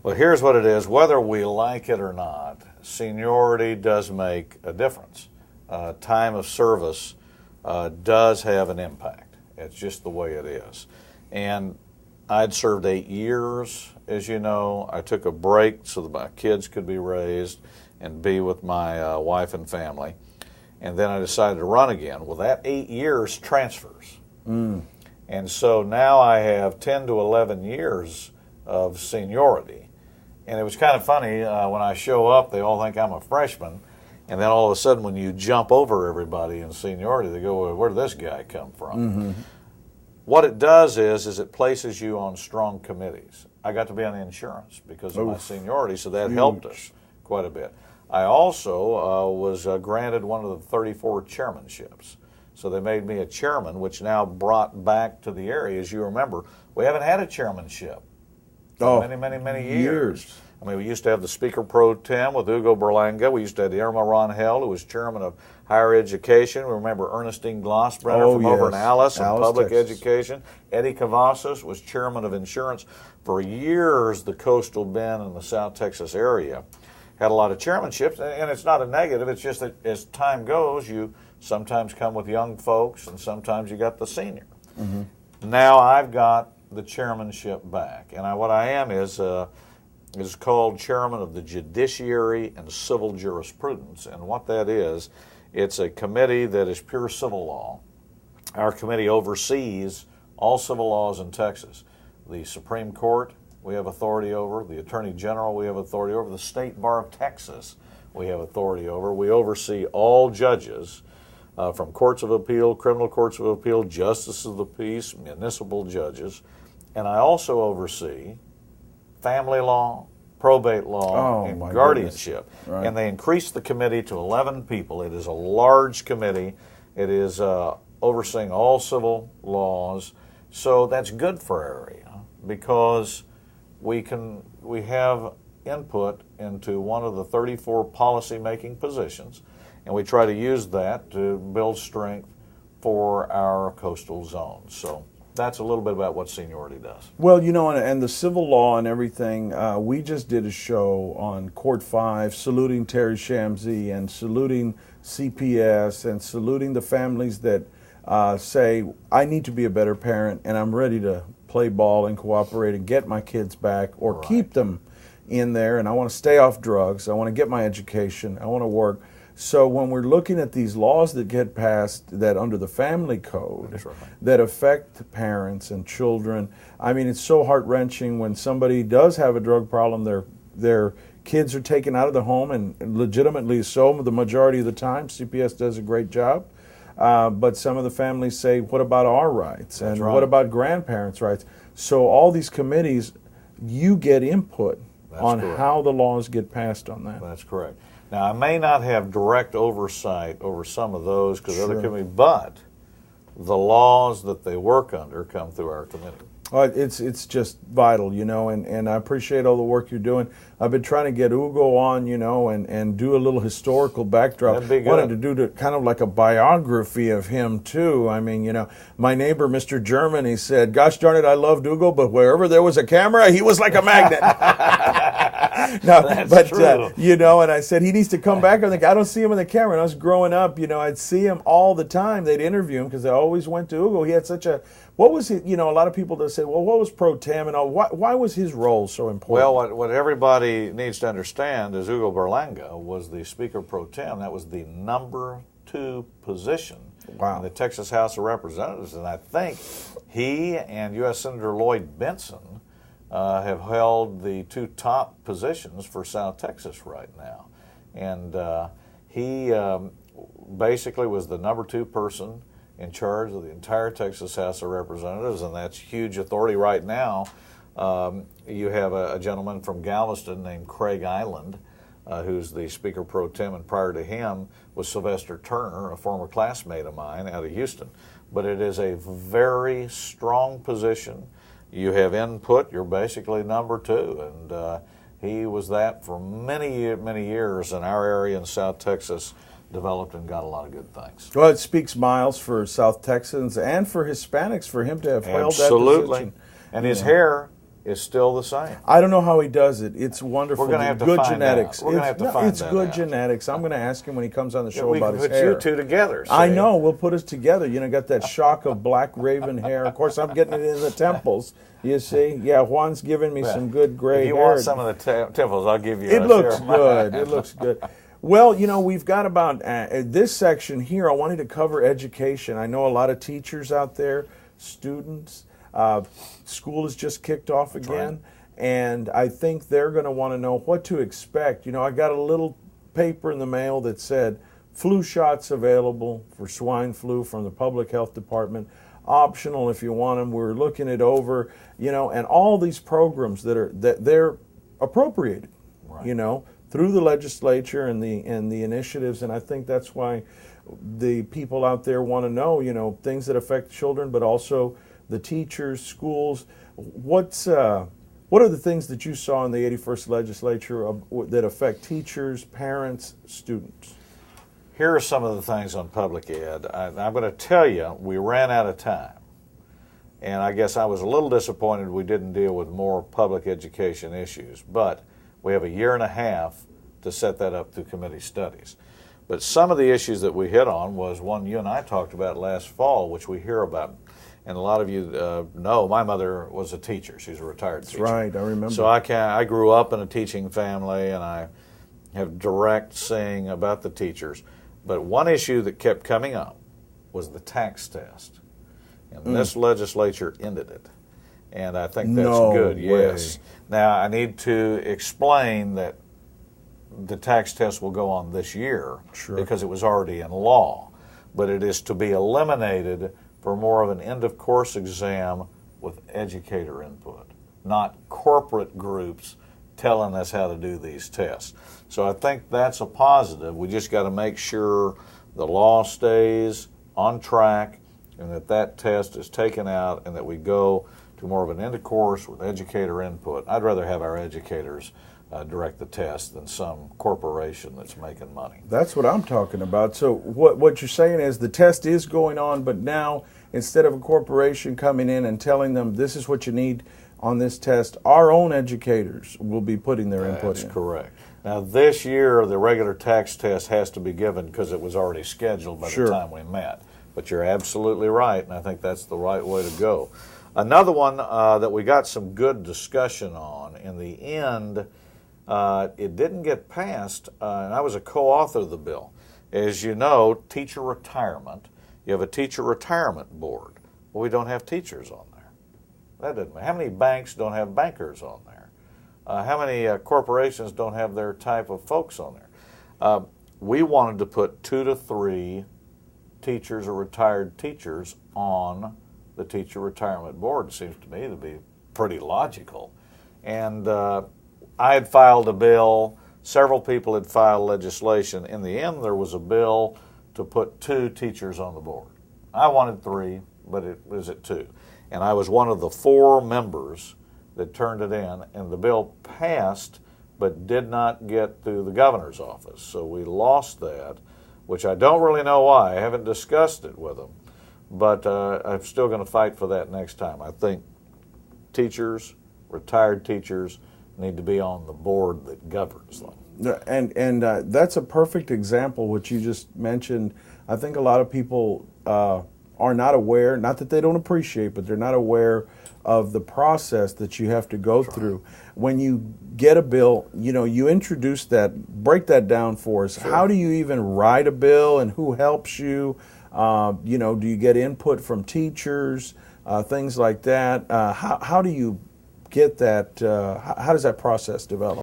Well, here's what it is. Whether we like it or not, seniority does make a difference. Time of service does have an impact. It's just the way it is. And I'd served 8 years, as you know. I took a break so that my kids could be raised and be with my wife and family. And then I decided to run again. Well, that 8 years transfers. And so now I have 10 to 11 years of seniority. And it was kind of funny, when I show up, they all think I'm a freshman. And then all of a sudden, when you jump over everybody in seniority, they go, well, where did this guy come from? What it does is it places you on strong committees. I got to be on the insurance because of my seniority, so that helped us quite a bit. I also was granted one of the 34 chairmanships. So they made me a chairman, which now brought back to the area. As you remember, we haven't had a chairmanship for many years. I mean, we used to have the Speaker Pro Tem with Hugo Berlanga. We used to have the Irma Ron-Held, who was chairman of higher education. We remember Ernestine Glossbrenner from over in Alice public Texas. Education. Eddie Cavazos was chairman of insurance. For years, the coastal bend in the South Texas area had a lot of chairmanships, and it's not a negative. It's just that as time goes, you sometimes come with young folks, and sometimes you got the senior. Now I've got the chairmanship back, and what I am is called chairman of the Judiciary and Civil Jurisprudence, and what that is, it's a committee that is pure civil law. Our committee oversees all civil laws in Texas. The Supreme Court we have authority over, the Attorney General we have authority over, the State Bar of Texas we have authority over. We oversee all judges from courts of appeal, criminal courts of appeal, justices of the peace, municipal judges, and I also oversee family law, probate law, and guardianship. Right. And they increased the committee to 11 people. It is a large committee. It is overseeing all civil laws. So that's good for our area because we have input into one of the 34 policy-making positions, and we try to use that to build strength for our coastal zones. So that's a little bit about what seniority does. Well, you know, and the civil law and everything, we just did a show on Court 5 saluting Terry Shamsi and saluting CPS and saluting the families that say, I need to be a better parent and I'm ready to play ball and cooperate and get my kids back or keep them in there, and I want to stay off drugs, I want to get my education, I want to work. So when we're looking at these laws that get passed that under the family code that affect parents and children, I mean, it's so heart-wrenching when somebody does have a drug problem, their kids are taken out of the home, and legitimately so the majority of the time. CPS does a great job. But some of the families say, what about our rights? And what about grandparents' rights? So all these committees, you get input on how the laws get passed on that. That's correct. Now, I may not have direct oversight over some of those because other committees, but the laws that they work under come through our committee. It's just vital, you know, and I appreciate all the work you're doing. I've been trying to get Hugo on, you know, and do a little historical backdrop. That'd be good. Wanted to do kind of like a biography of him, too. I mean, you know, my neighbor, Mr. German, he said, gosh darn it, I loved Hugo, but wherever there was a camera, he was like a magnet. No, That's true. You know, and I said, he needs to come back. I think I don't see him on the camera. And I was growing up, you know, I'd see him all the time. They'd interview him because they always went to Hugo. He had such a, what was he, you know, a lot of people that say, well, what was pro tem and all? Why was his role so important? Well, what everybody needs to understand is Hugo Berlanga was the Speaker Pro Tem. That was the number 2 position in the Texas House of Representatives. And I think he and U.S. Senator Lloyd Benson have held the 2 top positions for South Texas right now. And he basically was the number 2 person in charge of the entire Texas House of Representatives, and that's huge authority right now. You have a gentleman from Galveston named Craig Island, who's the Speaker Pro Tem, and prior to him was Sylvester Turner, a former classmate of mine out of Houston. But it is a very strong position. You have input, you're basically number 2, and he was that for many years in our area in South Texas, developed and got a lot of good things. Well, it speaks miles for South Texans and for Hispanics for him to have held that position. And his hair is still the same. I don't know how he does it. It's wonderful. We're going to have to good find genetics. out. We're going to have to find It's that good out. genetics. I'm going to ask him when he comes on the show about his We can hair. put you two together. I see? know. We'll put us together. You know, got that shock of black raven hair. Of course, I'm getting it in the temples. You see? Yeah, Juan's giving me some good gray hair. If you want some of the temples, I'll give you It a looks share. good. It looks good. Well, you know, we've got about this section here. I wanted to cover education. I know a lot of teachers out there, students. School has just kicked off again, and I think they're going to want to know what to expect. You know, I got a little paper in the mail that said flu shots available for swine flu from the Public Health Department. Optional if you want them. We're looking it over, you know, and all these programs that they're appropriated, you know, through the legislature and the initiatives, and I think that's why the people out there want to know, you know, things that affect children, but also the teachers, schools. What are the things that you saw in the 81st legislature that affect teachers, parents, students? Here are some of the things on public ed. I'm going to tell you, we ran out of time. And I guess I was a little disappointed we didn't deal with more public education issues. But we have a year and a half to set that up through committee studies. But some of the issues that we hit on was one you and I talked about last fall, which we hear about. And a lot of you know my mother was a teacher. She's a retired teacher. That's right, I remember. So I grew up in a teaching family, and I have direct saying about the teachers. But one issue that kept coming up was the tax test. And this legislature ended it. And I think that's good, yes. Now, I need to explain that the tax test will go on this year because it was already in law. But it is to be eliminated for more of an end-of-course exam with educator input, not corporate groups telling us how to do these tests. So I think that's a positive. We just got to make sure the law stays on track and that test is taken out and that we go to more of an end-of-course with educator input. I'd rather have our educators direct the test than some corporation that's making money. That's what I'm talking about. So what you're saying is the test is going on, but now instead of a corporation coming in and telling them this is what you need on this test, our own educators will be putting their input in. That's correct. Now this year the regular tax test has to be given because it was already scheduled by the time we met. But you're absolutely right, and I think that's the right way to go. Another one that we got some good discussion on, in the end, it didn't get passed, and I was a co-author of the bill. As you know, teacher retirement, you have a teacher retirement board. Well, we don't have teachers on there. That doesn't matter. How many banks don't have bankers on there? How many corporations don't have their type of folks on there? We wanted to put 2 to 3 teachers or retired teachers on the teacher retirement board. It seems to me to be pretty logical. And I had filed a bill, several people had filed legislation. In the end, there was a bill to put 2 teachers on the board. I wanted 3, but it was at 2. And I was one of the 4 members that turned it in, and the bill passed but did not get through the governor's office. So we lost that, which I don't really know why. I haven't discussed it with them. But I'm still going to fight for that next time. I think teachers, retired teachers, need to be on the board that governs them. And that's a perfect example, what you just mentioned. I think a lot of people are not aware, not that they don't appreciate, but they're not aware of the process that you have to go through. When you get a bill, you know, you introduce that, break that down for us. How do you even write a bill, and who helps you? You know, do you get input from teachers, things like that? How do you get that, how does that process develop?